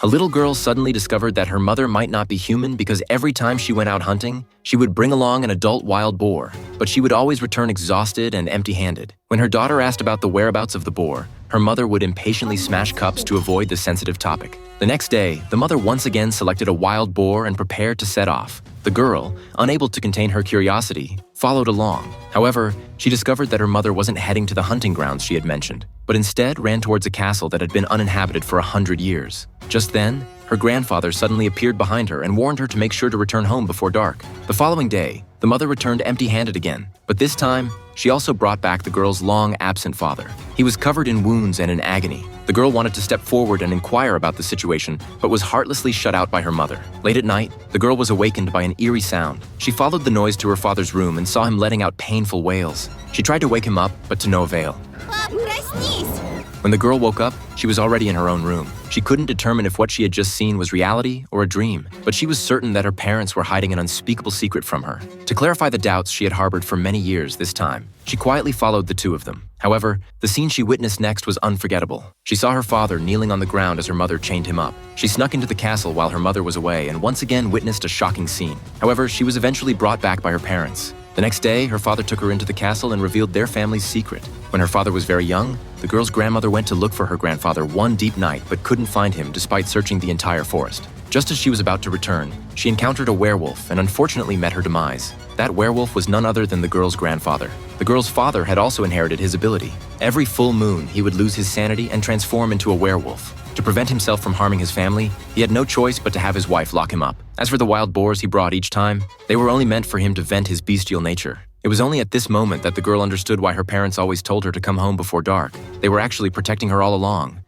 A little girl suddenly discovered that her mother might not be human because every time she went out hunting, she would bring along an adult wild boar, but she would always return exhausted and empty-handed. When her daughter asked about the whereabouts of the boar, her mother would impatiently smash cups to avoid the sensitive topic. The next day, the mother once again selected a wild boar and prepared to set off. The girl, unable to contain her curiosity, followed along. However, she discovered that her mother wasn't heading to the hunting grounds she had mentioned, but instead ran towards a castle that had been uninhabited for 100 years. Just then, her grandfather suddenly appeared behind her and warned her to make sure to return home before dark. The following day, the mother returned empty-handed again, but this time, she also brought back the girl's long-absent father. He was covered in wounds and in agony. The girl wanted to step forward and inquire about the situation, but was heartlessly shut out by her mother. Late at night, the girl was awakened by an eerie sound. She followed the noise to her father's room and saw him letting out painful wails. She tried to wake him up, but to no avail. When the girl woke up, she was already in her own room. She couldn't determine if what she had just seen was reality or a dream, but she was certain that her parents were hiding an unspeakable secret from her. To clarify the doubts she had harbored for many years this time, she quietly followed the two of them. However, the scene she witnessed next was unforgettable. She saw her father kneeling on the ground as her mother chained him up. She snuck into the castle while her mother was away and once again witnessed a shocking scene. However, she was eventually brought back by her parents. The next day, her father took her into the castle and revealed their family's secret. When her father was very young, the girl's grandmother went to look for her grandfather one deep night but couldn't find him despite searching the entire forest. Just as she was about to return, she encountered a werewolf and unfortunately met her demise. That werewolf was none other than the girl's grandfather. The girl's father had also inherited his ability. Every full moon, he would lose his sanity and transform into a werewolf. To prevent himself from harming his family, he had no choice but to have his wife lock him up. As for the wild boars he brought each time, they were only meant for him to vent his bestial nature. It was only at this moment that the girl understood why her parents always told her to come home before dark. They were actually protecting her all along.